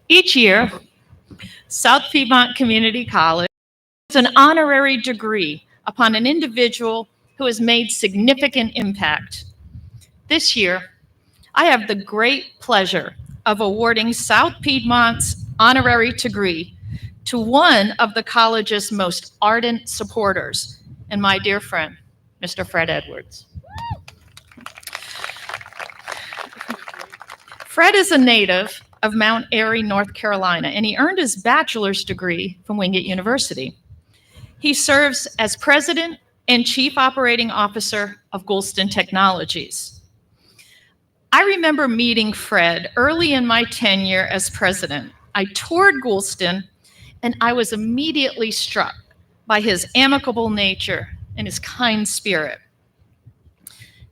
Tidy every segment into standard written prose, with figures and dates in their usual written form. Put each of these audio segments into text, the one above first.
Each year, South Piedmont Community College gives an honorary degree upon an individual who has made significant impact. This year, I have the great pleasure of awarding South Piedmont's honorary degree to one of the college's most ardent supporters, and my dear friend, Mr. Fred Edwards. Fred is a native of Mount Airy, North Carolina, and he earned his bachelor's degree from Wingate University. He serves as president and chief operating officer of Goulston Technologies. I remember meeting Fred early in my tenure as president. I toured Goulston, and I was immediately struck by his amicable nature and his kind spirit.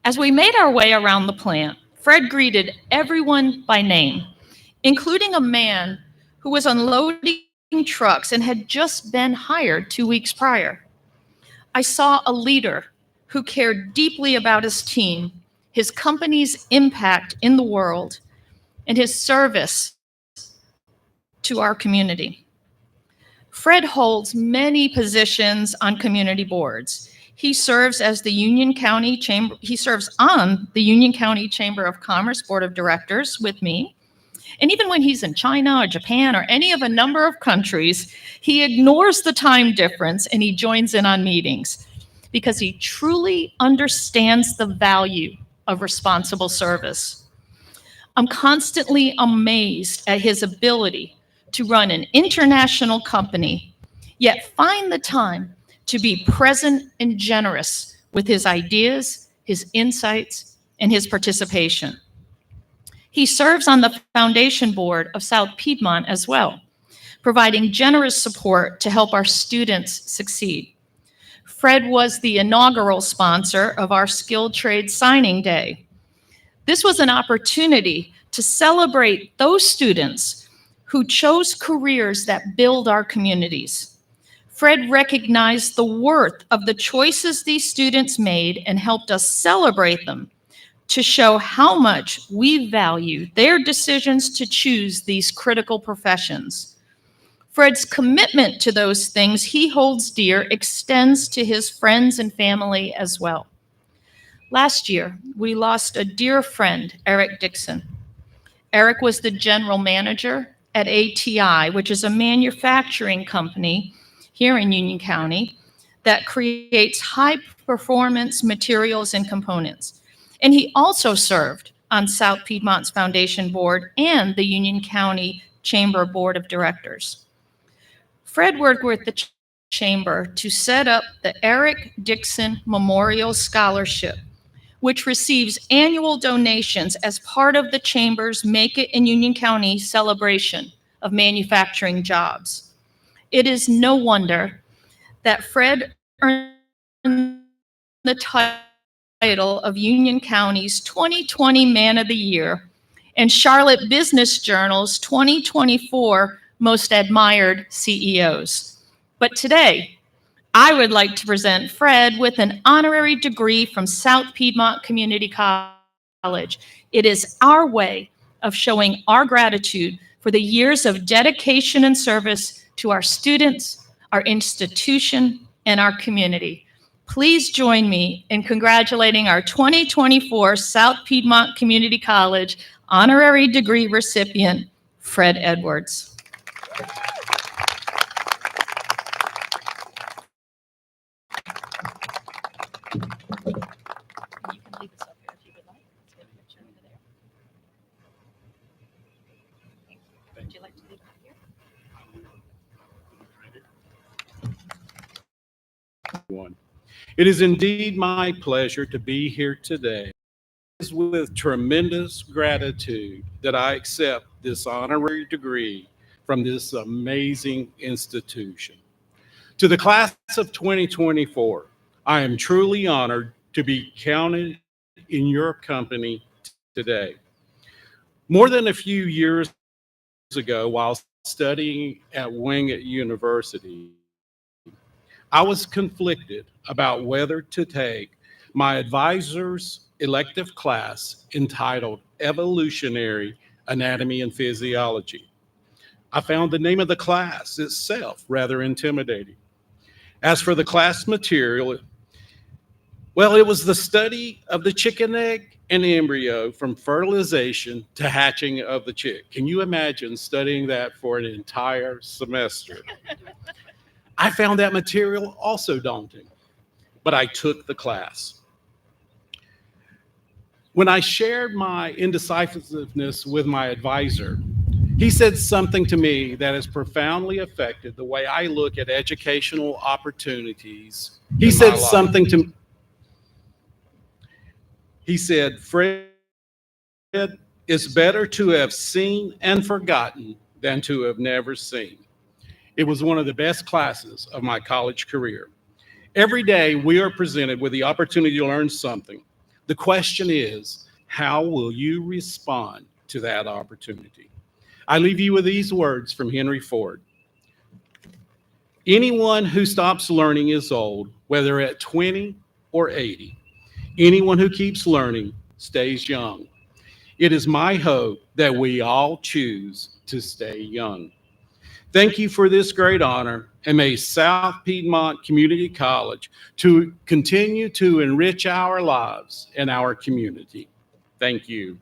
As we made our way around the plant, Fred greeted everyone by name, including a man who was unloading trucks and had just been hired 2 weeks prior. I saw a leader who cared deeply about his team, his company's impact in the world, and his service to our community. Fred holds many positions on community boards. He serves as the Union County Chamber, he serves on the Union County Chamber of Commerce Board of Directors with me. And even when he's in China or Japan or any of a number of countries, he ignores the time difference and he joins in on meetings because he truly understands the value of responsible service. I'm constantly amazed at his ability to run an international company, yet find the time to be present and generous with his ideas, his insights, and his participation. He serves on the foundation board of South Piedmont as well, providing generous support to help our students succeed. Fred was the inaugural sponsor of our Skilled Trades Signing Day. This was an opportunity to celebrate those students who chose careers that build our communities. Fred recognized the worth of the choices these students made and helped us celebrate them to show how much we value their decisions to choose these critical professions. Fred's commitment to those things he holds dear extends to his friends and family as well. Last year, we lost a dear friend, Eric Dixon. Eric was the general manager at ATI, which is a manufacturing company here in Union County that creates high-performance materials and components. And he also served on South Piedmont's Foundation Board and the Union County Chamber Board of Directors. Fred worked with the Chamber to set up the Eric Dixon Memorial Scholarship, which receives annual donations as part of the Chamber's Make It in Union County celebration of manufacturing jobs. It is no wonder that Fred earned the title of Union County's 2020 Man of the Year and Charlotte Business Journal's 2024 Most Admired CEOs. But today, I would like to present Fred with an honorary degree from South Piedmont Community College. It is our way of showing our gratitude for the years of dedication and service to our students, our institution, and our community. Please join me in congratulating our 2024 South Piedmont Community College honorary degree recipient, Fred Edwards. You can leave this up here if you would like. Let's get a picture over there. Thank you. Would you like to leave it here? It is indeed my pleasure to be here today. It is with tremendous gratitude that I accept this honorary degree from this amazing institution. To the class of 2024, I am truly honored to be counted in your company today. More than a few years ago, while studying at Wingate University, I was conflicted about whether to take my advisor's elective class entitled Evolutionary Anatomy and Physiology. I found the name of the class itself rather intimidating. As for the class material, well, it was the study of the chicken egg and embryo from fertilization to hatching of the chick. Can you imagine studying that for an entire semester? I found that material also daunting, but I took the class. When I shared my indecisiveness with my advisor, he said something to me that has profoundly affected the way I look at educational opportunities. He said, Fred, it's better to have seen and forgotten than to have never seen. It was one of the best classes of my college career. Every day we are presented with the opportunity to learn something. The question is, how will you respond to that opportunity? I leave you with these words from Henry Ford. Anyone who stops learning is old, whether at 20 or 80. Anyone who keeps learning stays young. It is my hope that we all choose to stay young. Thank you for this great honor, and may South Piedmont Community College to continue to enrich our lives and our community. Thank you.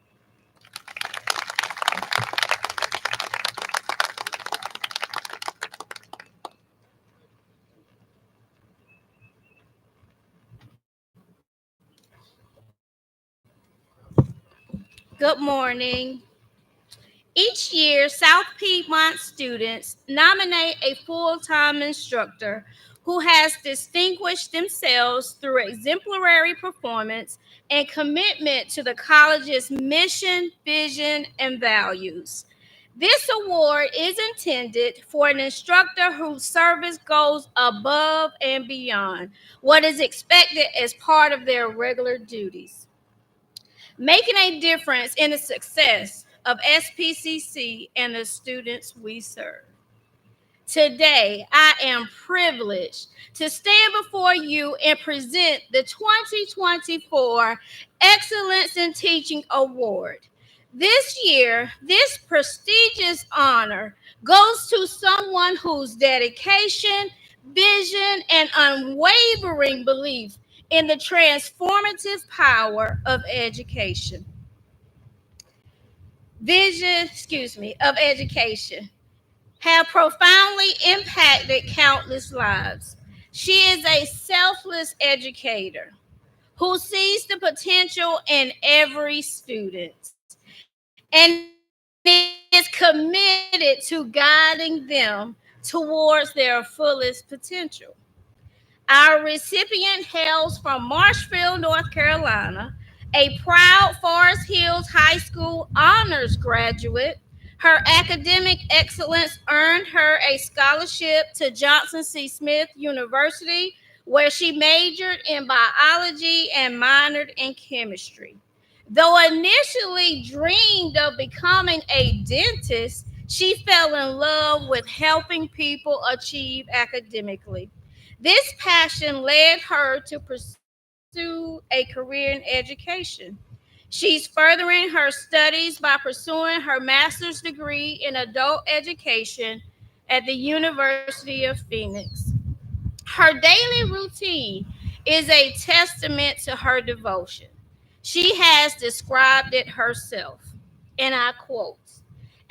Good morning. Each year, South Piedmont students nominate a full-time instructor who has distinguished themselves through exemplary performance and commitment to the college's mission, vision, and values. This award is intended for an instructor whose service goes above and beyond what is expected as part of their regular duties, making a difference in the success of SPCC and the students we serve. Today, I am privileged to stand before you and present the 2024 Excellence in Teaching Award. This year, this prestigious honor goes to someone whose dedication, vision, and unwavering belief in the transformative power of education. Of education have profoundly impacted countless lives. She is a selfless educator who sees the potential in every student and is committed to guiding them towards their fullest potential. Our recipient hails from Marshfield, North Carolina, a proud Forest Hills High School honors graduate. Her academic excellence earned her a scholarship to Johnson C. Smith University, where she majored in biology and minored in chemistry. Though initially dreamed of becoming a dentist, she fell in love with helping people achieve academically. This passion led her to pursue a career in education. She's furthering her studies by pursuing her master's degree in adult education at the University of Phoenix. Her daily routine is a testament to her devotion. She has described it herself, and I quote,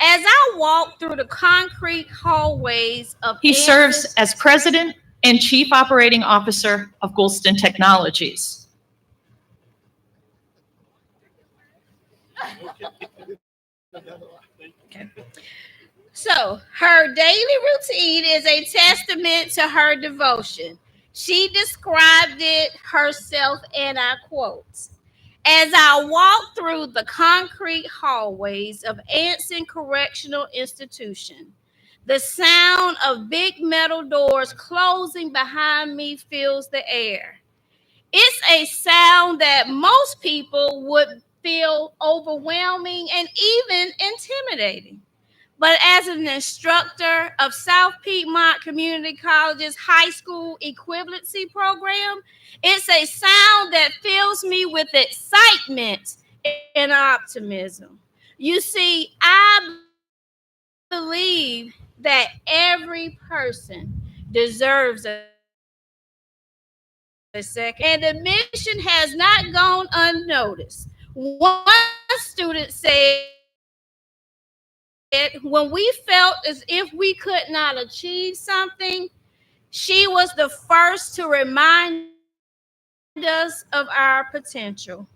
"As I walk through the concrete hallways of..." He serves as president and chief operating officer of Goulston Technologies. Okay. So, her daily routine is a testament to her devotion. She described it herself, and I quote, "As I walk through the concrete hallways of Anson Correctional Institution, the sound of big metal doors closing behind me fills the air. It's a sound that most people would feel overwhelming and even intimidating. But as an instructor of South Piedmont Community College's high school equivalency program, it's a sound that fills me with excitement and optimism. You see, I believe believe that every person deserves a second, and the mission has not gone unnoticed. One student said, when we felt as if we could not achieve something, she was the first to remind us of our potential.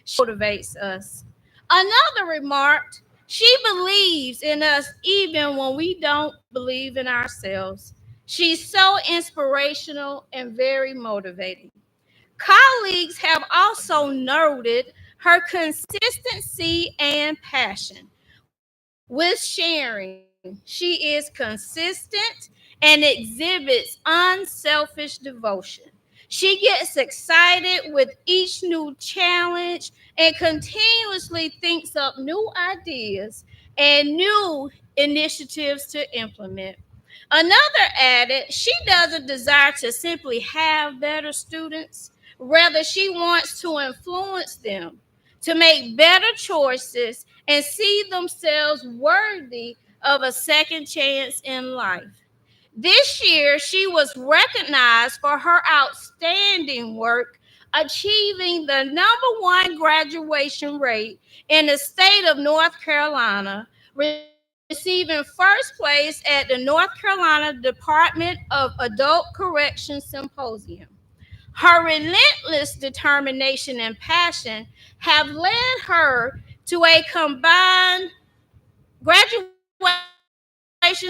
She motivates us. Another remarked, she believes in us even when we don't believe in ourselves. She's so inspirational and very motivating. Colleagues have also noted her consistency and passion with sharing. She is consistent and exhibits unselfish devotion. She gets excited with each new challenge and continuously thinks up new ideas and new initiatives to implement. Another added, she doesn't desire to simply have better students. Rather, she wants to influence them to make better choices and see themselves worthy of a second chance in life. This year, she was recognized for her outstanding work, achieving the #1 graduation rate in the state of North Carolina, receiving first place at the North Carolina Department of Adult Correction Symposium. Her relentless determination and passion have led her to a combined graduation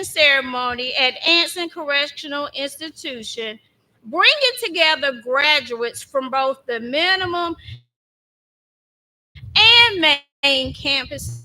ceremony at Anson Correctional Institution, bringing together graduates from both the minimum and main campuses.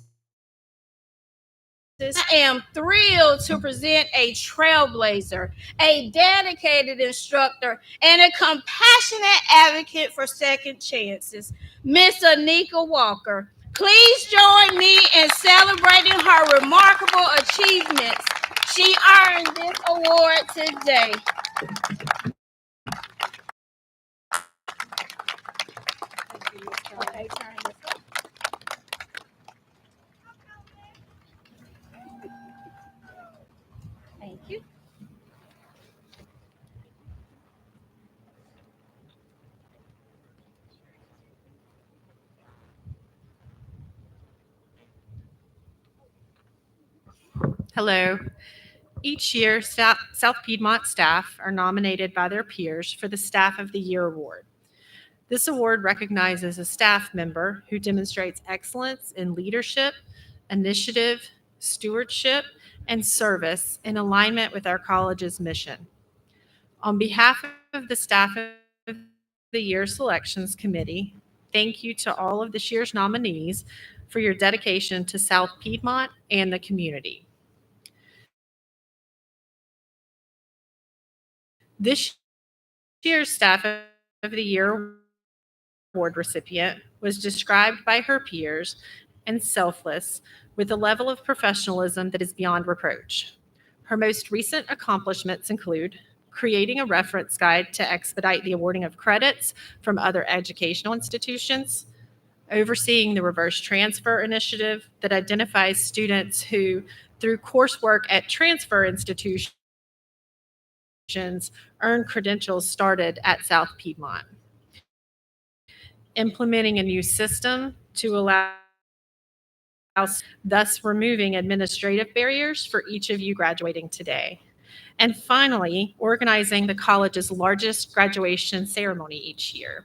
I am thrilled to present a trailblazer, a dedicated instructor, and a compassionate advocate for second chances, Miss Anika Walker. Please join me in celebrating her remarkable achievements. She earned this award today. Okay, turn this up. Thank you. Hello. Each year, South Piedmont staff are nominated by their peers for the Staff of the Year Award. This award recognizes a staff member who demonstrates excellence in leadership, initiative, stewardship, and service in alignment with our college's mission. On behalf of the Staff of the Year Selections Committee, thank you to all of this year's nominees for your dedication to South Piedmont and the community. This year's Staff of the Year Award recipient was described by her peers as selfless with a level of professionalism that is beyond reproach. Her most recent accomplishments include creating a reference guide to expedite the awarding of credits from other educational institutions, overseeing the reverse transfer initiative that identifies students who, through coursework at transfer institutions, earn credentials started at South Piedmont. Implementing a new system to allow, thus removing administrative barriers for each of you graduating today. And finally, organizing the college's largest graduation ceremony each year.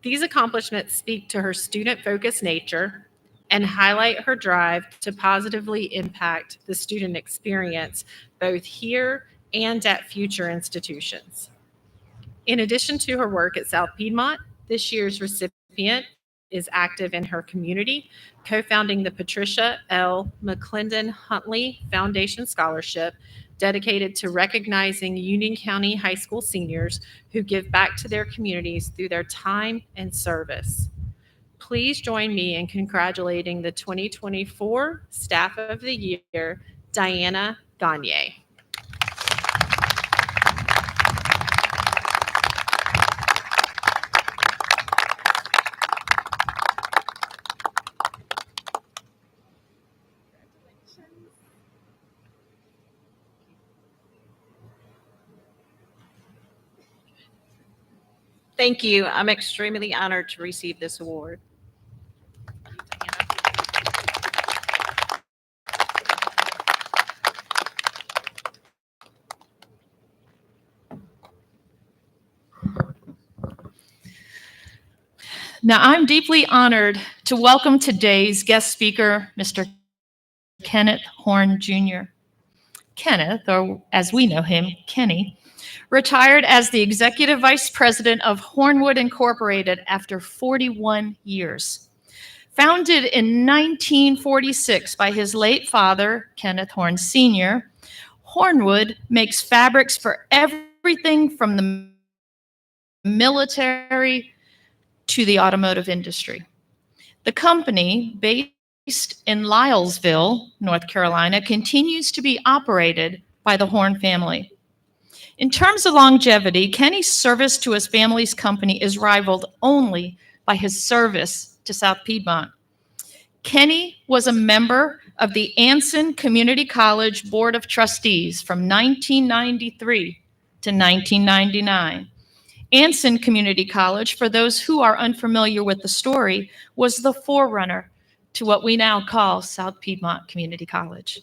These accomplishments speak to her student-focused nature and highlight her drive to positively impact the student experience both here and at future institutions. In addition to her work at South Piedmont, this year's recipient is active in her community, co-founding the Patricia L. McClendon Huntley Foundation Scholarship, dedicated to recognizing Union County High School seniors who give back to their communities through their time and service. Please join me in congratulating the 2024 Staff of the Year, Diana Gagne. Thank you. I'm extremely honored to receive this award. Now, I'm deeply honored to welcome today's guest speaker, Mr. Kenneth Horn Jr. Kenneth, or as we know him, Kenny, retired as the Executive Vice President of Hornwood Incorporated after 41 years. Founded in 1946 by his late father, Kenneth Horn Sr., Hornwood makes fabrics for everything from the military to the automotive industry. The company, based in Lylesville, North Carolina, continues to be operated by the Horn family. In terms of longevity, Kenny's service to his family's company is rivaled only by his service to South Piedmont. Kenny was a member of the Anson Community College Board of Trustees from 1993 to 1999. Anson Community College, for those who are unfamiliar with the story, was the forerunner to what we now call South Piedmont Community College.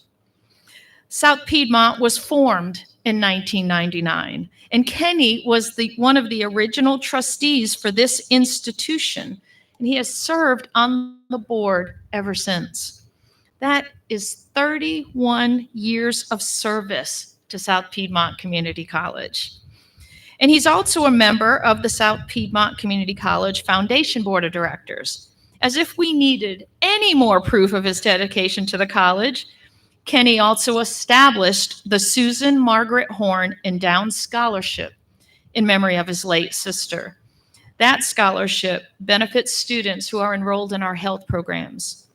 South Piedmont was formed in 1999, and Kenny was one of the original trustees for this institution, and he has served on the board ever since. That is 31 years of service to South Piedmont Community College. And he's also a member of the South Piedmont Community College Foundation Board of Directors. As if we needed any more proof of his dedication to the college, Kenny also established the Susan Margaret Horn Endowed Scholarship in memory of his late sister. That scholarship benefits students who are enrolled in our health programs.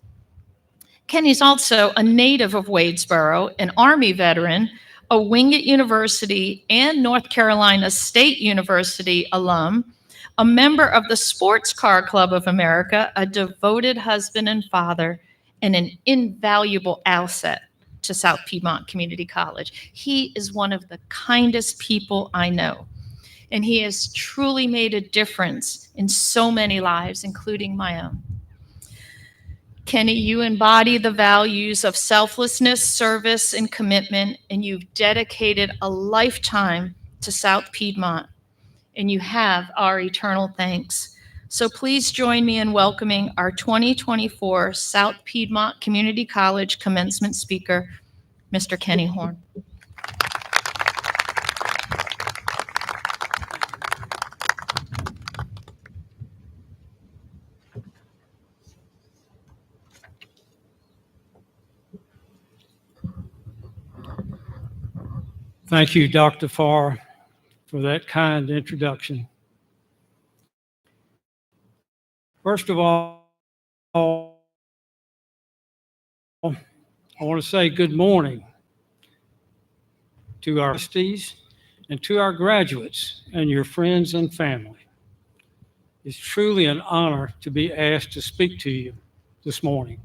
Kenny's also a native of Wadesboro, an Army veteran, a Wingate University and North Carolina State University alum, a member of the Sports Car Club of America, a devoted husband and father, and an invaluable asset to South Piedmont Community College. He is one of the kindest people I know, and he has truly made a difference in so many lives, including my own. Kenny, you embody the values of selflessness, service, and commitment, and you've dedicated a lifetime to South Piedmont, and you have our eternal thanks. So please join me in welcoming our 2024 South Piedmont Community College commencement speaker, Mr. Kenny Horn. Thank you, Dr. Farr, for that kind introduction. First of all, I want to say good morning to our trustees and to our graduates and your friends and family. It's truly an honor to be asked to speak to you this morning.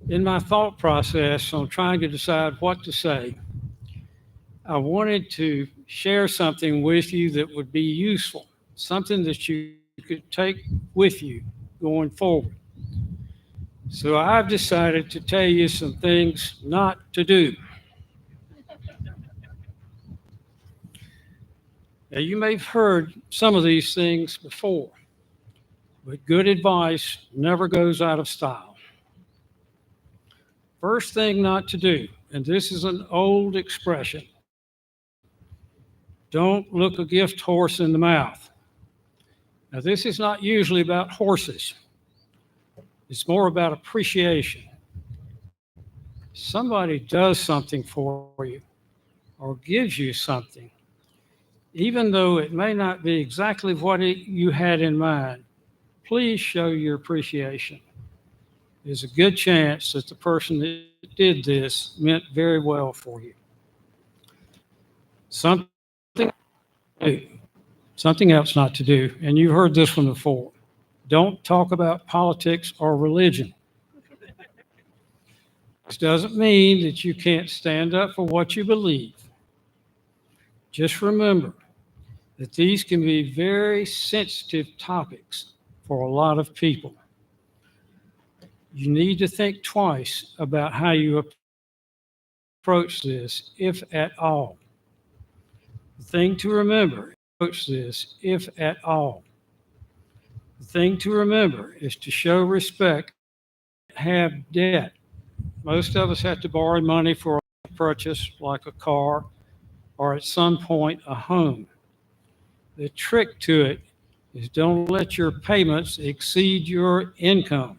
In my thought process on trying to decide what to say, I wanted to share something with you that would be useful, something that you could take with you going forward. So I've decided to tell you some things not to do. Now, you may have heard some of these things before, but good advice never goes out of style. First thing not to do, and this is an old expression, don't look a gift horse in the mouth. Now, this is not usually about horses. It's more about appreciation. Somebody does something for you or gives you something, even though it may not be exactly what you had in mind, please show your appreciation. There's a good chance that the person that did this meant very well for you. Something else not to do, and you've heard this one before. Don't talk about politics or religion. This doesn't mean that you can't stand up for what you believe. Just remember, that these can be very sensitive topics for a lot of people. You need to think twice about how you approach this, if at all. The thing to remember, if at all. The thing to remember is to show respect, have debt. Most of us have to borrow money for a purchase like a car or at some point a home. The trick to it is don't let your payments exceed your income.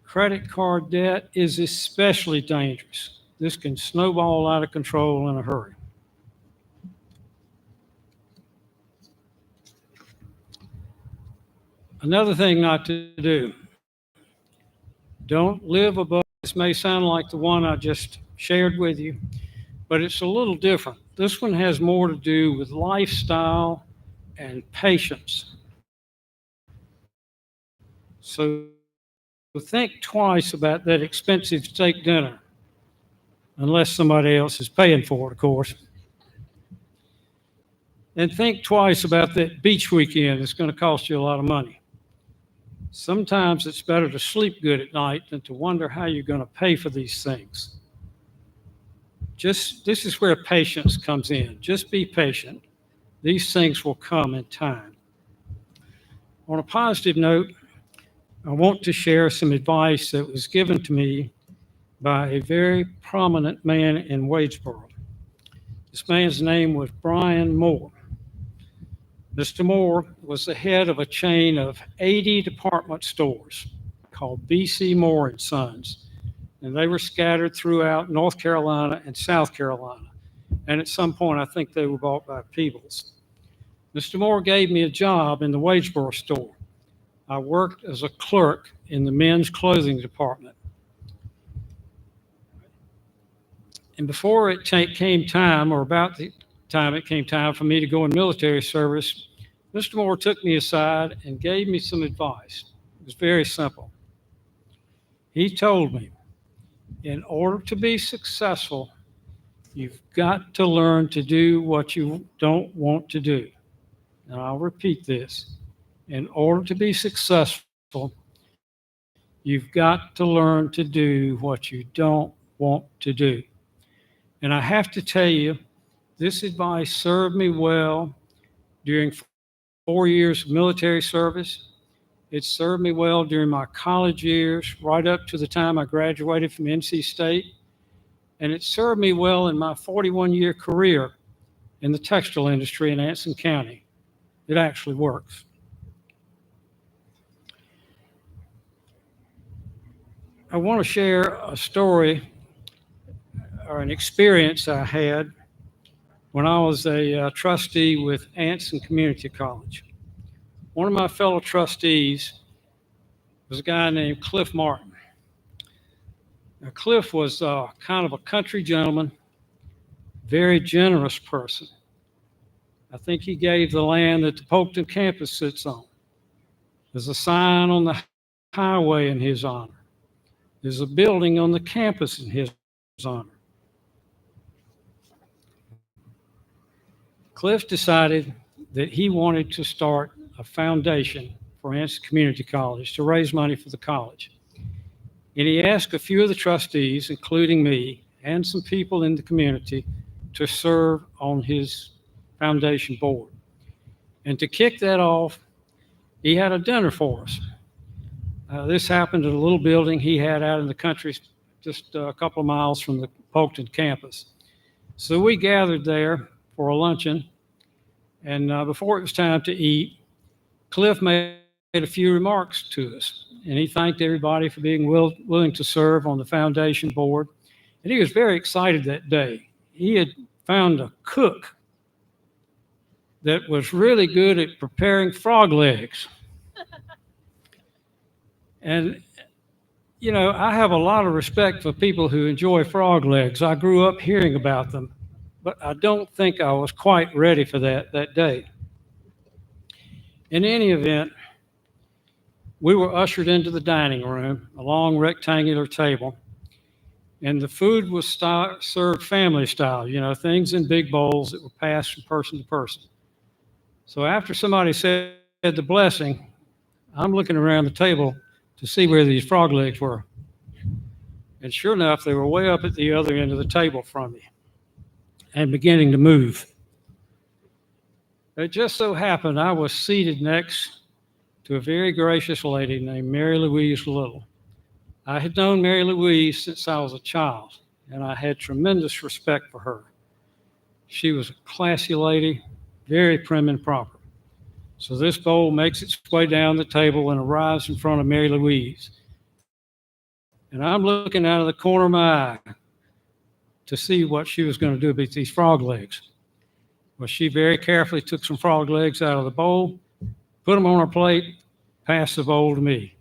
Credit card debt is especially dangerous. This can snowball out of control in a hurry. Another thing not to do, don't live above. This may sound like the one I just shared with you, but it's a little different. This one has more to do with lifestyle and patience. So think twice about that expensive steak dinner, unless somebody else is paying for it, of course. And think twice about that beach weekend. It's going to cost you a lot of money. Sometimes it's better to sleep good at night than to wonder how you're going to pay for these things. This is where patience comes in. Just be patient. These things will come in time. On a positive note, I want to share some advice that was given to me by a very prominent man in Wadesboro. This man's name was Brian Moore. Mr. Moore was the head of a chain of 80 department stores called B.C. Moore & Sons, and they were scattered throughout North Carolina and South Carolina. And at some point, I think they were bought by Peebles. Mr. Moore gave me a job in the Wadesboro store. I worked as a clerk in the men's clothing department. And before it came time, or about the time it came time for me to go in military service, Mr. Moore took me aside and gave me some advice. It was very simple. He told me, in order to be successful, you've got to learn to do what you don't want to do. And I'll repeat this. In order to be successful, you've got to learn to do what you don't want to do. And I have to tell you, this advice served me well during 4 years of military service. It served me well during my college years, right up to the time I graduated from NC State. And it served me well in my 41-year career in the textile industry in Anson County. It actually works. I want to share a story or an experience I had when I was a trustee with Anson Community College. One of my fellow trustees was a guy named Cliff Martin. Now, Cliff was kind of a country gentleman, very generous person. I think he gave the land that the Polkton campus sits on. There's a sign on the highway in his honor. There's a building on the campus in his honor. Cliff decided that he wanted to start a foundation for Anson Community College to raise money for the college. And he asked a few of the trustees, including me and some people in the community, to serve on his foundation board. And to kick that off, he had a dinner for us. This happened at a little building he had out in the country, just a couple of miles from the Polkton campus. So we gathered there for a luncheon, and before it was time to eat, Cliff made a few remarks to us, and he thanked everybody for being willing to serve on the foundation board, and he was very excited that day. He had found a cook that was really good at preparing frog legs. And, you know, I have a lot of respect for people who enjoy frog legs. I grew up hearing about them, but I don't think I was quite ready for that day. In any event, we were ushered into the dining room, a long rectangular table, And the food was served family style, things in big bowls that were passed from person to person. So after somebody said the blessing, I'm looking around the table to see where these frog legs were. And sure enough, they were way up at the other end of the table from me and beginning to move. It just so happened I was seated next to a very gracious lady named Mary Louise Little. I had known Mary Louise since I was a child, and I had tremendous respect for her. She was a classy lady, very prim and proper. So this bowl makes its way down the table and arrives in front of Mary Louise. And I'm looking out of the corner of my eye to see what she was going to do with these frog legs. Well, she very carefully took some frog legs out of the bowl, put them on her plate, passed the bowl to me.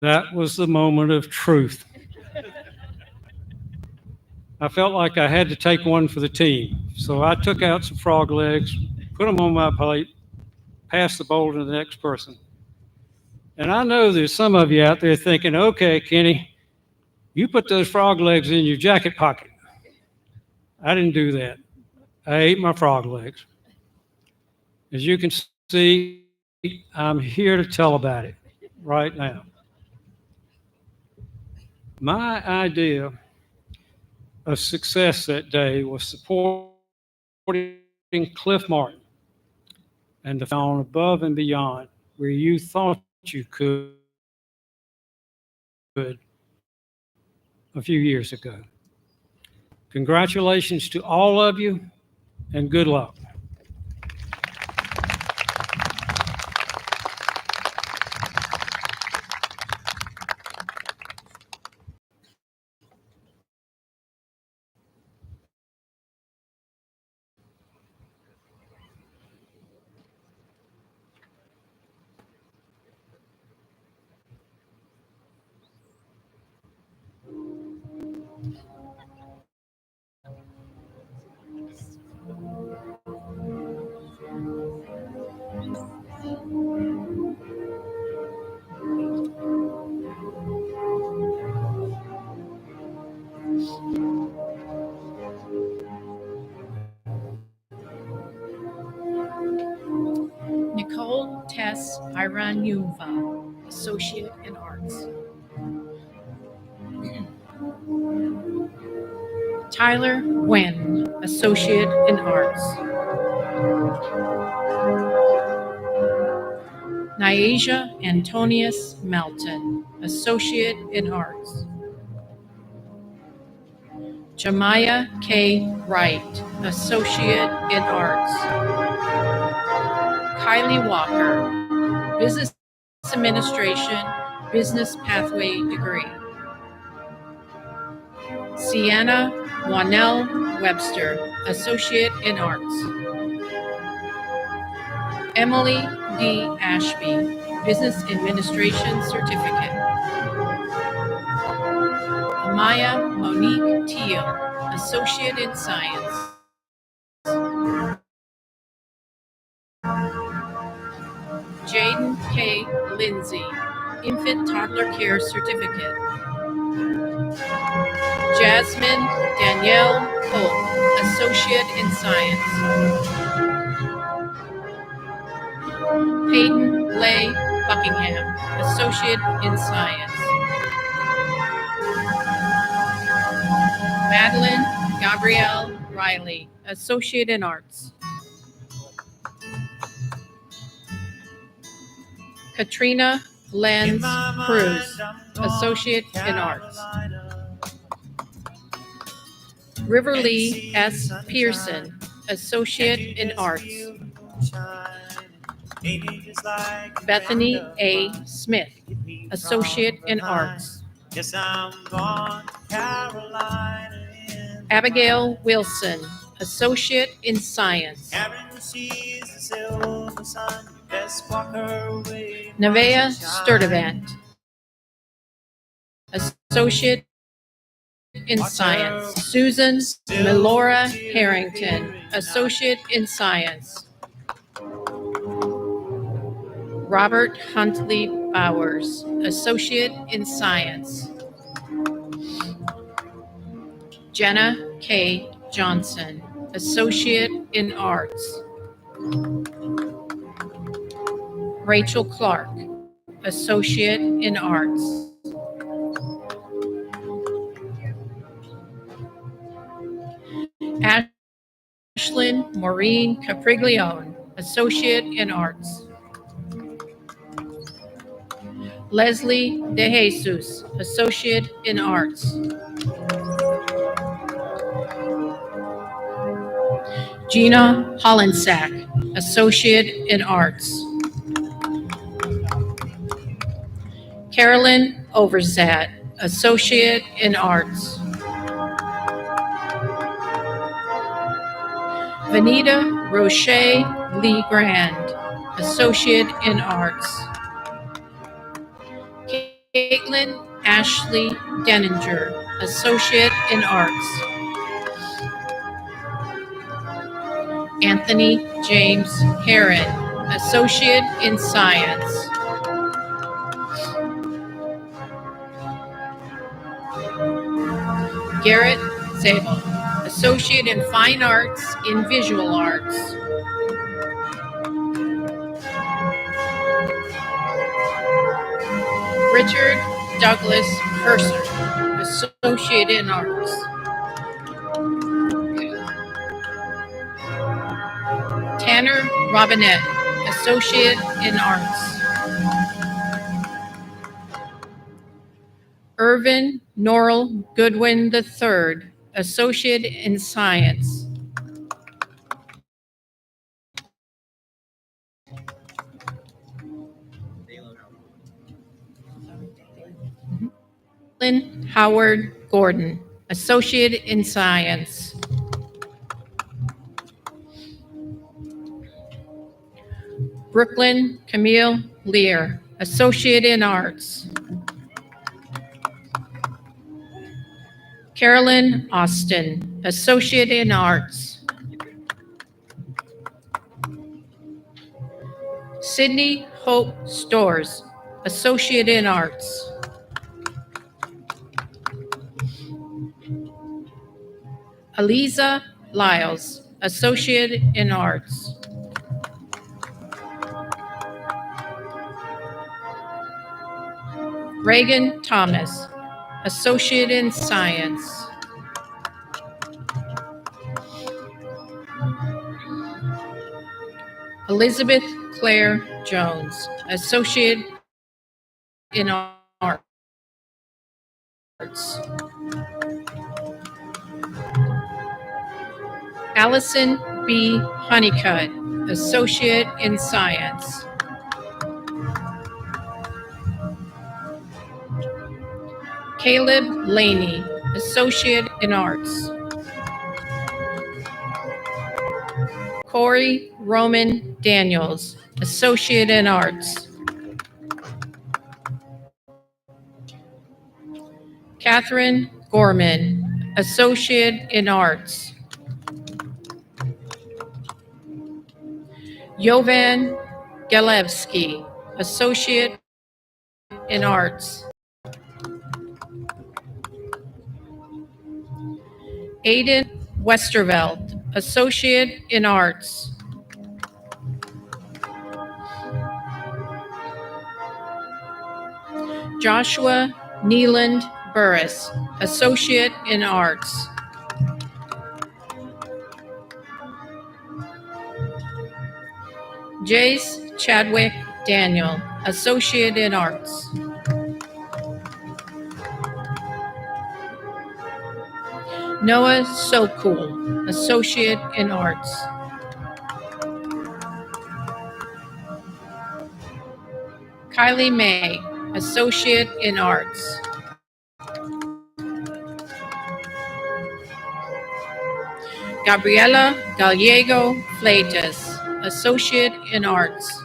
That was the moment of truth. I felt like I had to take one for the team. So I took out some frog legs, put them on my plate, passed the bowl to the next person. And I know there's some of you out there thinking, okay, Kenny, you put those frog legs in your jacket pocket. I didn't do that. I ate my frog legs. As you can see, I'm here to tell about it right now. My idea of success that day was supporting Cliff Martin and the found above and beyond where you thought you could a few years ago. Congratulations to all of you and good luck. Nicole Tess Iranyunva, Associate in Arts. Tyler Nguyen, Associate in Arts. Nyasia Antonius Melton, Associate in Arts. Jamaya K. Wright, Associate in Arts. Kylie Walker, Business Administration, Business Pathway degree. Sienna Wanell Webster, Associate in Arts. Emily D. Ashby, Business Administration Certificate. Amaya Monique Teal, Associate in Science. Jaden K. Lindsay, Infant Toddler Care Certificate. Jasmine Danielle Polk, Associate in Science. Peyton Leigh Buckingham, Associate in Science. Madeline Gabrielle Riley, Associate in Arts. Katrina Lenz Cruz, Associate in Arts. Riverly S. Pearson, Associate in Arts. Bethany A. Smith, Associate in Arts. Abigail Wilson, Associate in Science. Nevaeh Sturdivant, Associate in Science. Susan Melora Harrington, Associate in Science. Robert Huntley Bowers, Associate in Science. Jenna K. Johnson, Associate in Arts. Rachel Clark, Associate in Arts. Ashlyn Maureen Capriglione, Associate in Arts. Leslie De Jesus, Associate in Arts. Gina Hollensack, Associate in Arts. Carolyn Overzat, Associate in Arts. Vanita Roche Lee Grand, Associate in Arts. Caitlin Ashley Denninger, Associate in Arts. Anthony James Herron, Associate in Science. Garrett Zabel, Associate in Fine Arts in Visual Arts. Richard Douglas Purser, Associate in Arts. Tanner Robinette, Associate in Arts. Irvin Norrell Goodwin III, Associate in Science. Lynn Howard Gordon, Associate in Science. Brooklyn Camille Lear, Associate in Arts. Carolyn Austin, Associate in Arts. Sydney Hope Stores, Associate in Arts. Aliza Lyles, Associate in Arts. Reagan Thomas, Associate in Science. Elizabeth Claire Jones, Associate in Arts. Allison B. Honeycutt, Associate in Science. Caleb Laney, Associate in Arts. Corey Roman Daniels, Associate in Arts. Catherine Gorman, Associate in Arts. Jovan Galevsky, Associate in Arts. Aiden Westerveld, Associate in Arts. Joshua Neeland Burris, Associate in Arts. Jace Chadwick Daniel, Associate in Arts. Noah Sokul, Associate in Arts. Kylie May, Associate in Arts. Gabriela Gallego Fleitas, Associate in Arts.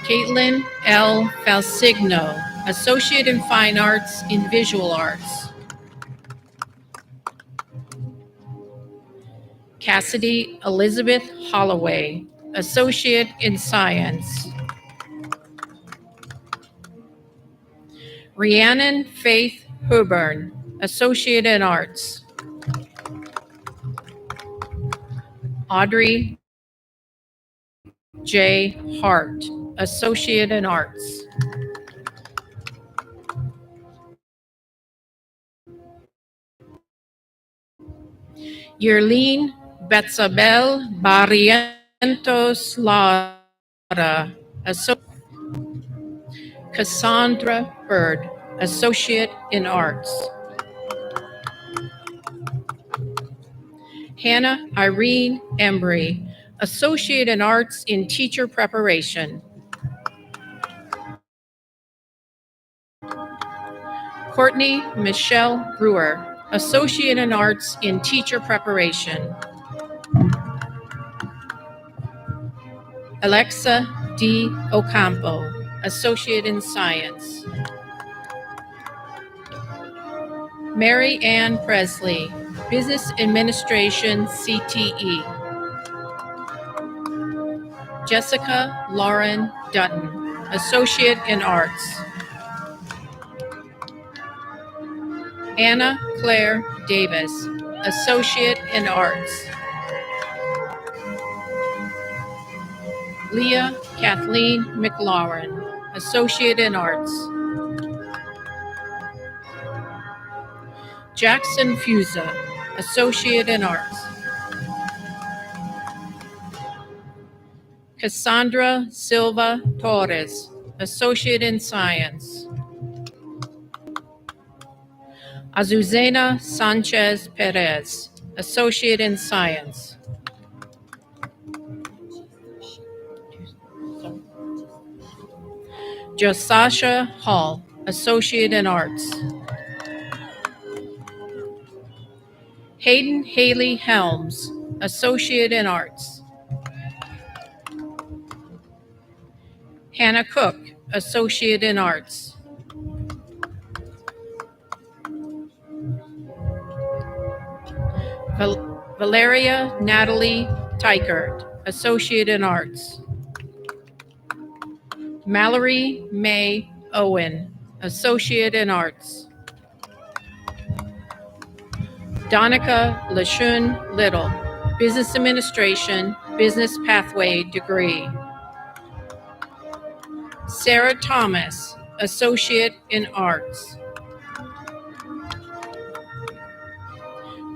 Caitlin L. Falsigno, Associate in Fine Arts in Visual Arts. Cassidy Elizabeth Holloway, Associate in Science. Rhiannon Faith Huburn, Associate in Arts. Audrey J. Hart, Associate in Arts. Yerline Betzabel Barrientos Lara, Cassandra Bird, Associate in Arts. Hannah Irene Embry, Associate in Arts in Teacher Preparation. Courtney Michelle Brewer, Associate in Arts in Teacher Preparation. Alexa D. Ocampo, Associate in Science. Mary Ann Presley, Business Administration, CTE. Jessica Lauren Dutton, Associate in Arts. Anna Claire Davis, Associate in Arts. Leah Kathleen McLaurin, Associate in Arts. Jackson Fusa, Associate in Arts. Cassandra Silva Torres, Associate in Science. Azucena Sanchez Perez, Associate in Science. Josasha Hall, Associate in Arts. Hayden Haley Helms, Associate in Arts. Hannah Cook, Associate in Arts. Valeria Natalie Teichert, Associate in Arts. Mallory May Owen, Associate in Arts. Donica LaShun Little, Business Administration, Business Pathway degree. Sarah Thomas, Associate in Arts.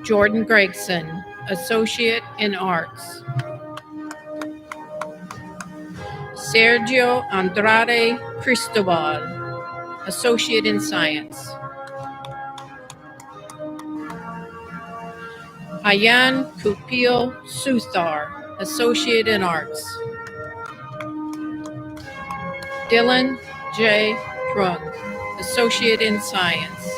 Jordan Gregson, Associate in Arts. Sergio Andrade Cristobal, Associate in Science. Ayan Kupil Suthar, Associate in Arts. Dylan J. Drung, Associate in Science.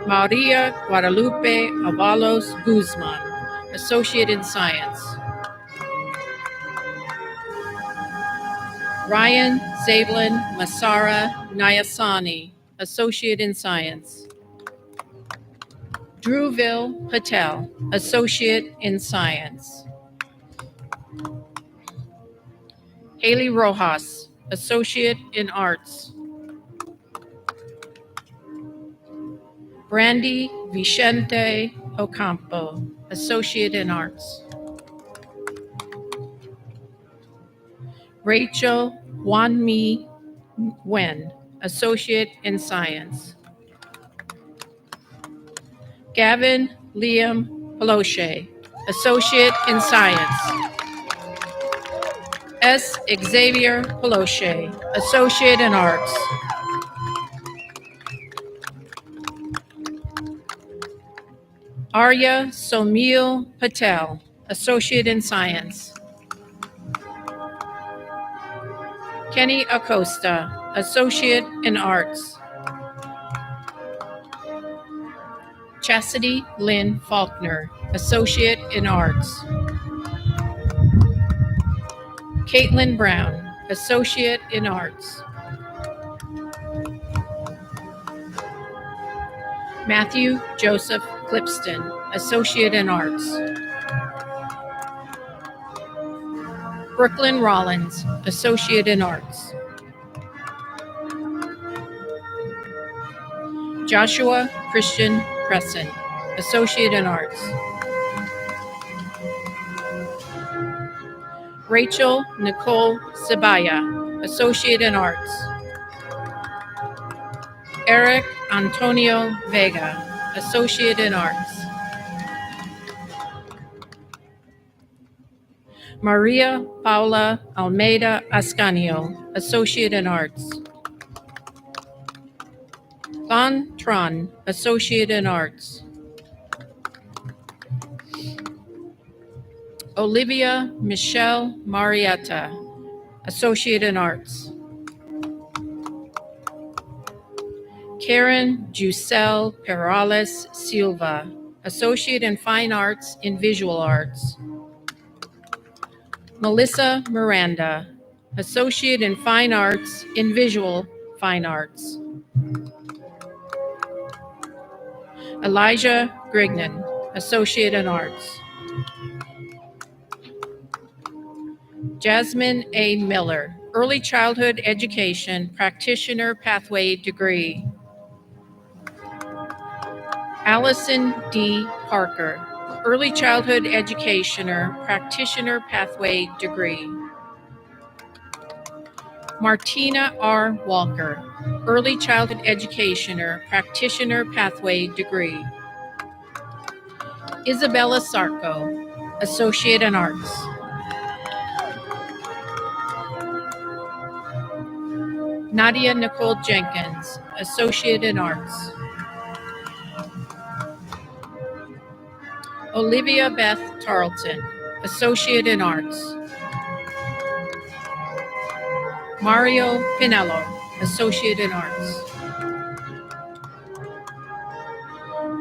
Maria Guadalupe Avalos Guzman, Associate in Science. Ryan Zablin Masara Nayasani, Associate in Science. Drewville Patel, Associate in Science. Haley Rojas, Associate in Arts. Brandy Vicente Ocampo, Associate in Arts. Rachel Wanmi Wen, Associate in Science. Gavin Liam Peloche, Associate in Science. S. Xavier Peloche, Associate in Arts. Arya Somil Patel, Associate in Science. Kenny Acosta, Associate in Arts. Chastity Lynn Faulkner, Associate in Arts. Caitlin Brown, Associate in Arts. Matthew Joseph Clipston, Associate in Arts. Brooklyn Rollins, Associate in Arts. Joshua Christian Crescent, Associate in Arts. Rachel Nicole Sabaya, Associate in Arts. Eric Antonio Vega, Associate in Arts. Maria Paula Almeida Ascanio, Associate in Arts. Van Tron, Associate in Arts. Olivia Michelle Marietta, Associate in Arts. Karen Giselle Perales Silva, Associate in Fine Arts in Visual Arts. Melissa Miranda, Associate in Fine Arts in Visual Fine Arts. Elijah Grignan, Associate in Arts. Jasmine A. Miller, Early Childhood Education Practitioner Pathway Degree. Allison D. Parker, Early Childhood Educationer Practitioner Pathway Degree. Martina R. Walker, Early Childhood Educationer Practitioner Pathway Degree. Isabella Sarko, Associate in Arts. Nadia Nicole Jenkins, Associate in Arts. Olivia Beth Tarleton, Associate in Arts. Mario Pinello, Associate in Arts.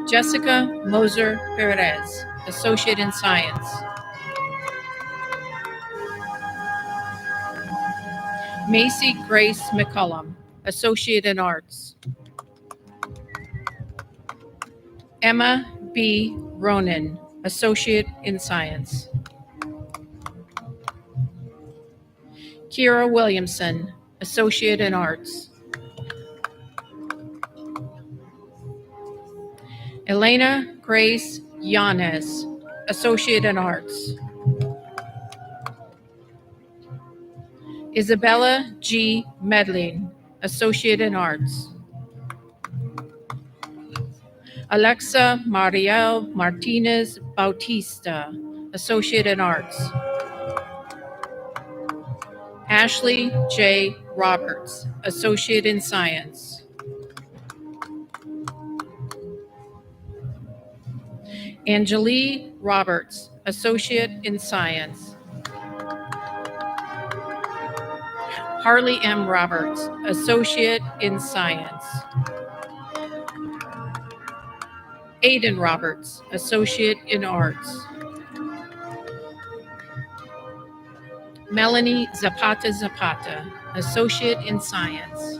Jessica Moser Perez, Associate in Science. Macy Grace McCullum, Associate in Arts. Emma B. Ronan, Associate in Science. Kira Williamson, Associate in Arts. Elena Grace Yanez, Associate in Arts. Isabella G. Medlin, Associate in Arts. Alexa Mariel Martinez Bautista, Associate in Arts. Ashley J. Roberts, Associate in Science. Angelie Roberts, Associate in Science. Harley M. Roberts, Associate in Science. Aiden Roberts, Associate in Arts. Melanie Zapata Zapata, Associate in Science.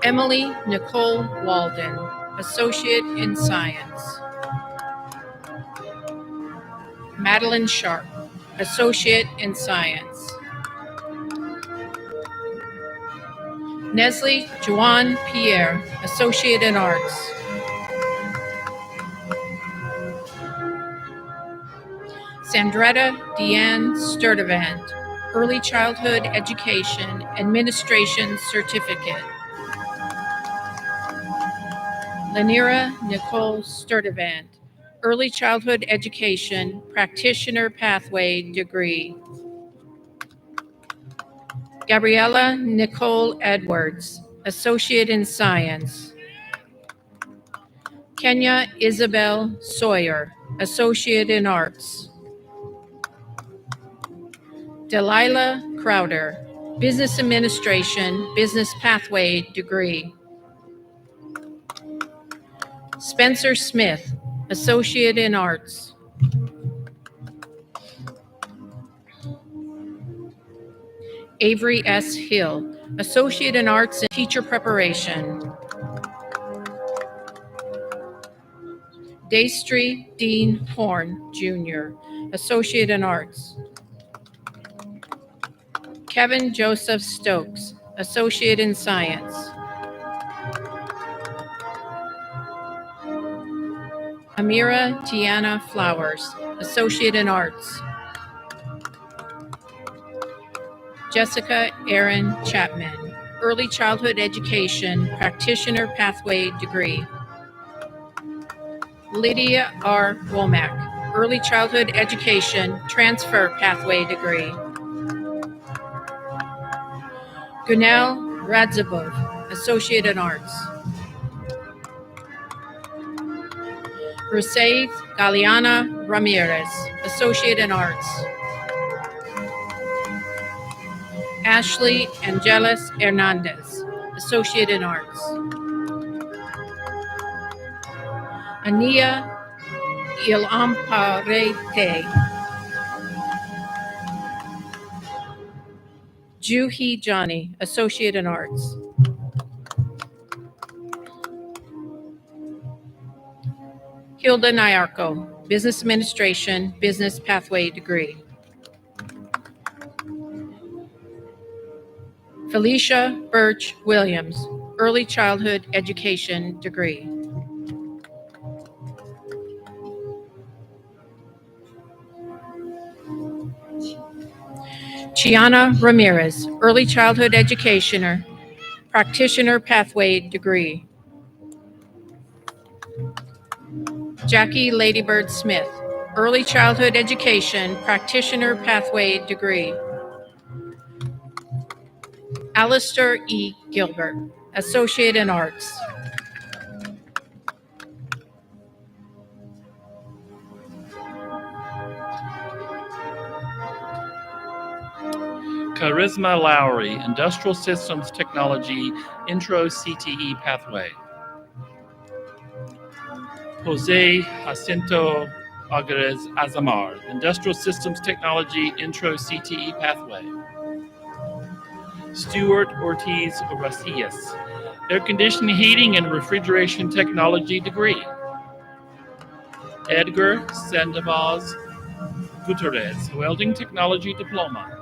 Emily Nicole Walden, Associate in Science. Madeline Sharp, Associate in Science. Nestle Juan Pierre, Associate in Arts. Sandretta Deanne Sturdivant, Early Childhood Education Administration Certificate. Lanira Nicole Sturdivant, Early Childhood Education Practitioner Pathway Degree. Gabriella Nicole Edwards, Associate in Science. Kenya Isabel Sawyer, Associate in Arts. Delilah Crowder, Business Administration Business Pathway Degree. Spencer Smith, Associate in Arts. Avery S. Hill, Associate in Arts and Teacher Preparation. Daystri Dean Horn, Jr., Associate in Arts. Kevin Joseph Stokes, Associate in Science. Amira Tiana Flowers, Associate in Arts. Jessica Erin Chapman, Early Childhood Education, Practitioner Pathway Degree. Lydia R. Womack, Early Childhood Education, Transfer Pathway Degree. Gunel Radzabov, Associate in Arts. Mercedes Galeana Ramirez, Associate in Arts. Ashley Angeles Hernandez, Associate in Arts. Ania Ilamparete. Juhi Johnny, Associate in Arts. Hilda Nyarko, Business Administration, Business Pathway Degree. Felicia Birch Williams, Early Childhood Education Degree. Chiana Ramirez, Early Childhood Educationer, Practitioner Pathway Degree. Jackie Ladybird Smith, Early Childhood Education, Practitioner Pathway Degree. Alistair E. Gilbert, Associate in Arts. Charisma Lowry, Industrial Systems Technology, Intro CTE Pathway. Jose Jacinto Aguirre Azamar, Industrial Systems Technology, Intro CTE Pathway. Stuart Ortiz Oracias, Air Conditioning, Heating, and Refrigeration Technology Degree. Edgar Sandoval Gutierrez, Welding Technology Diploma.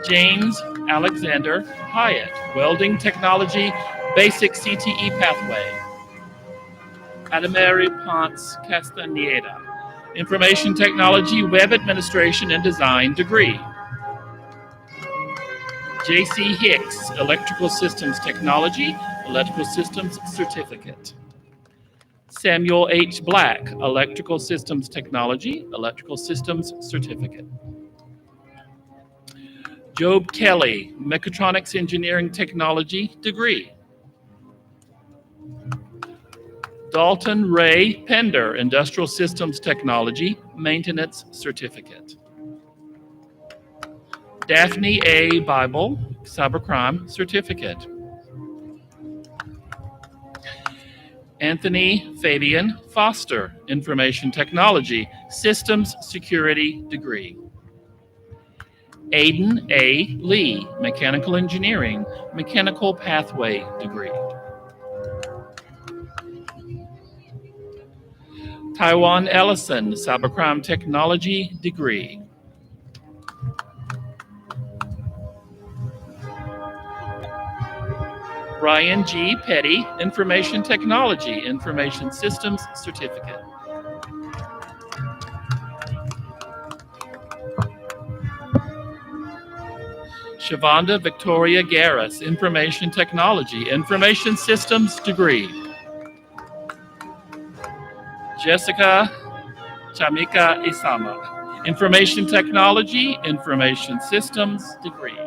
James Alexander Hyatt, Welding Technology, Basic CTE Pathway. Adamari Ponce Castaneda, Information Technology, Web Administration and Design Degree. J.C. Hicks, Electrical Systems Technology, Electrical Systems Certificate. Samuel H. Black, Electrical Systems Technology, Electrical Systems Certificate. Job Kelly, Mechatronics Engineering Technology Degree. Dalton Ray Pender, Industrial Systems Technology, Maintenance Certificate. Daphne A. Bible, Cybercrime Certificate. Anthony Fabian Foster, Information Technology, Systems Security Degree. Aiden A. Lee, Mechanical Engineering, Mechanical Pathway Degree. Taiwan Ellison, Cybercrime Technology Degree. Ryan G. Petty, Information Technology, Information Systems Certificate. Shavonda Victoria Garris, Information Technology, Information Systems Degree. Jessica Chamika Isama, Information Technology, Information Systems Degree.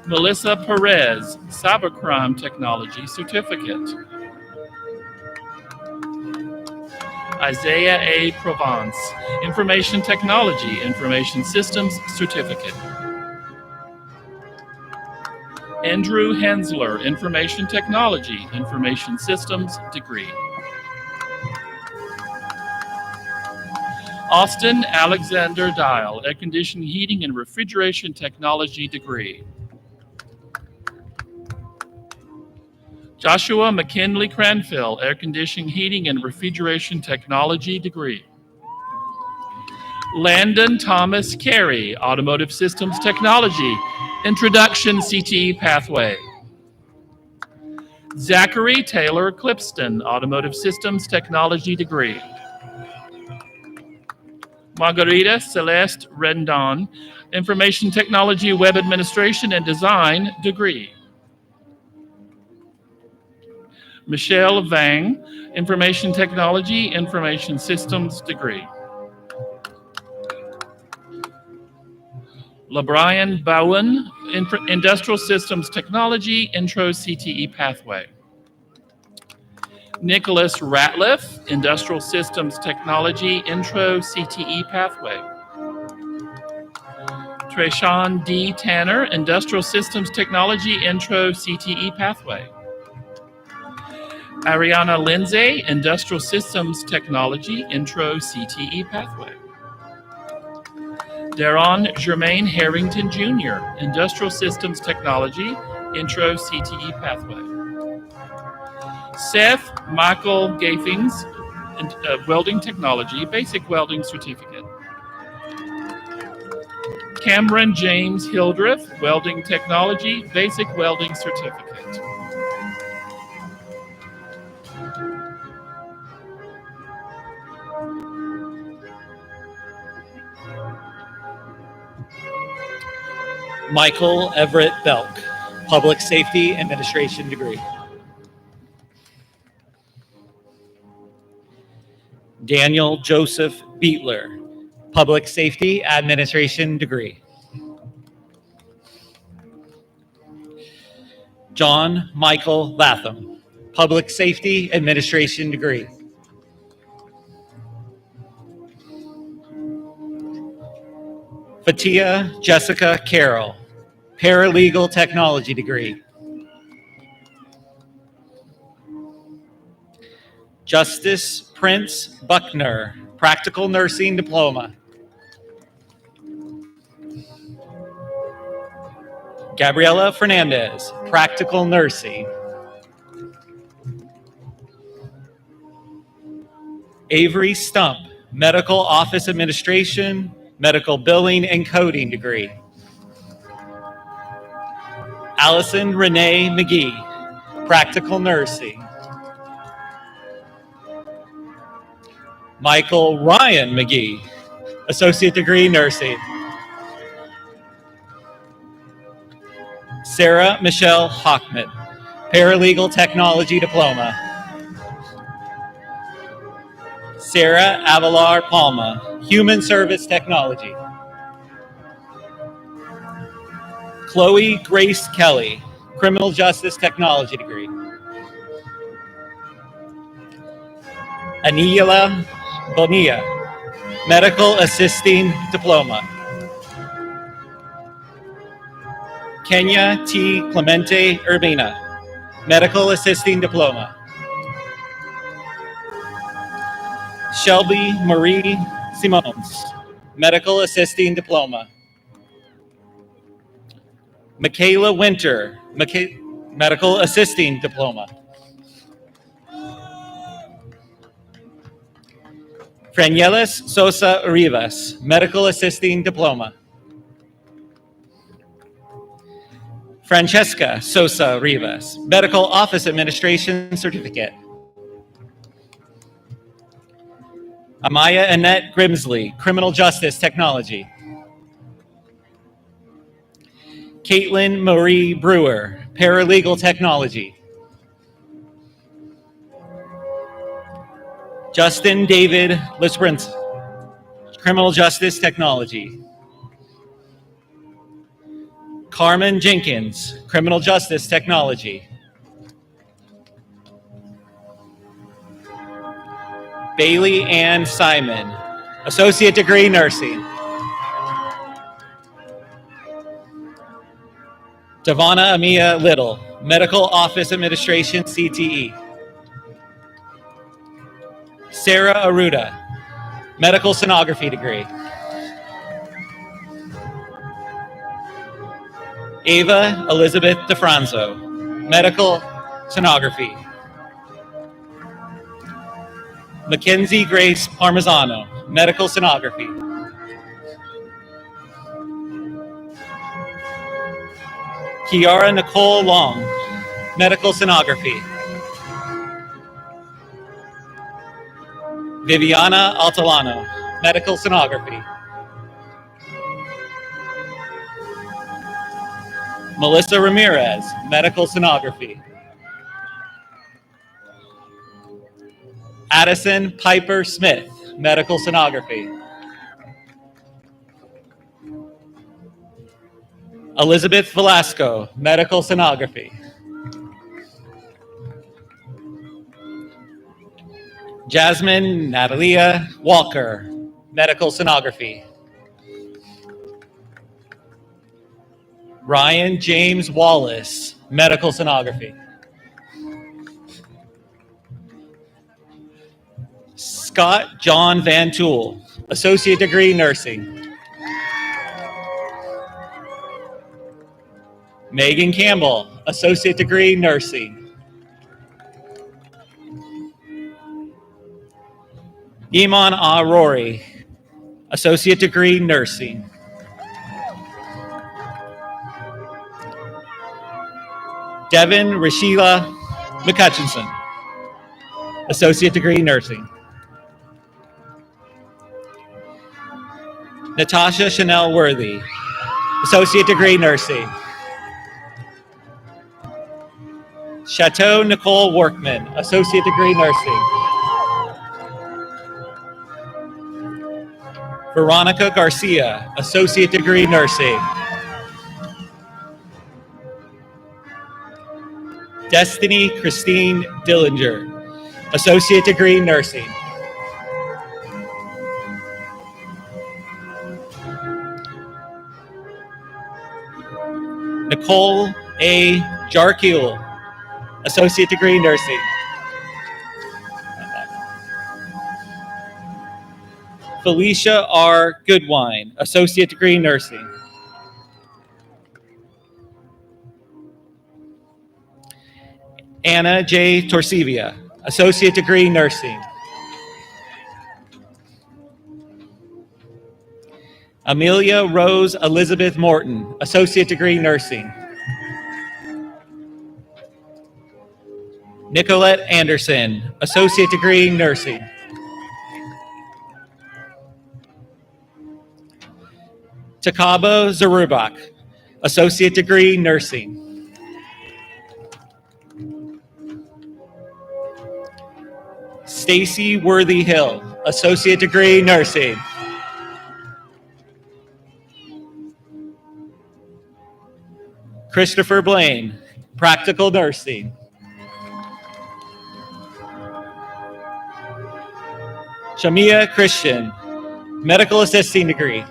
Melissa Perez, Cybercrime Technology Certificate. Isaiah A. Provence, Information Technology, Information Systems Certificate. Andrew Hensler, Information Technology, Information Systems Degree. Austin Alexander Dial, Air Conditioning, Heating, and Refrigeration Technology Degree. Joshua McKinley Cranfield, Air Conditioning, Heating, and Refrigeration Technology Degree. Landon Thomas Carey, Automotive Systems Technology, Introduction CTE Pathway. Zachary Taylor Clipston, Automotive Systems Technology degree. Margarita Celeste Rendon, Information Technology, Web Administration and Design degree. Michelle Vang, Information Technology, Information Systems degree. LaBrian Bowen, Industrial Systems Technology, Intro CTE Pathway. Nicholas Ratliff, Industrial Systems Technology, Intro CTE Pathway. Treshawn D. Tanner, Industrial Systems Technology, Intro CTE Pathway. Ariana Lindsay, Industrial Systems Technology, Intro CTE Pathway. Daron Germain Harrington Jr., Industrial Systems Technology, Intro CTE Pathway. Seth Michael Gathings, Welding Technology, Basic Welding Certificate. Cameron James Hildreth, Welding Technology, Basic Welding Certificate. Michael Everett Belk, Public Safety Administration degree. Daniel Joseph Beetler, Public Safety Administration degree. John Michael Latham, Public Safety Administration degree. Fatia Jessica Carroll, Paralegal Technology degree. Justice Prince Buckner, Practical Nursing Diploma. Gabriela Fernandez, Practical Nursing. Avery Stump, Medical Office Administration, Medical Billing and Coding degree. Allison Renee McGee, Practical Nursing. Michael Ryan McGee, Associate Degree Nursing. Sarah Michelle Hockman, Paralegal Technology Diploma. Sarah Avalar Palma, Human Service Technology. Chloe Grace Kelly, Criminal Justice Technology degree. Aniela Bonilla, Medical Assisting Diploma. Kenya T. Clemente Urbina, Medical Assisting Diploma. Shelby Marie Simons, Medical Assisting Diploma. Michaela Winter, Medical Assisting Diploma. Franielis Sosa Rivas, Medical Assisting Diploma. Francesca Sosa Rivas, Medical Office Administration Certificate. Amaya Annette Grimsley, Criminal Justice Technology. Caitlin Marie Brewer, Paralegal Technology. Justin David Lisprint, Criminal Justice Technology. Carmen Jenkins, Criminal Justice Technology. Bailey Ann Simon, Associate Degree Nursing. Devonna Amia Little, Medical Office Administration CTE. Sarah Aruda, Medical Sonography degree. Ava Elizabeth DeFranzo, Medical Sonography. Mackenzie Grace Parmesano, Medical Sonography. Kiara Nicole Long, medical sonography. Viviana Altalano, medical sonography. Melissa Ramirez, medical sonography. Addison Piper Smith, medical sonography. Elizabeth Velasco, medical sonography. Jasmine Natalia Walker, medical sonography. Ryan James Wallace, medical sonography. Scott John Van Tool, associate degree nursing. Megan Campbell, associate degree nursing. Iman Rory, associate degree nursing. Devin Rashila McCutchinson, associate degree nursing. Natasha Chanel Worthy, associate degree nursing. Chateau Nicole Workman, associate degree nursing. Veronica Garcia, associate degree nursing. Destiny Christine Dillinger, associate degree nursing. Nicole A. Jarkiel, associate degree nursing. Felicia R. Goodwine, associate degree nursing. Anna J. Torsivia, associate degree nursing. Amelia Rose Elizabeth Morton, associate degree nursing. Nicolette Anderson, associate degree nursing. Takabo Zarubak, associate degree nursing. Stacy Worthy Hill, associate degree nursing. Christopher Blaine, practical nursing. Shamia Christian, medical assisting degree.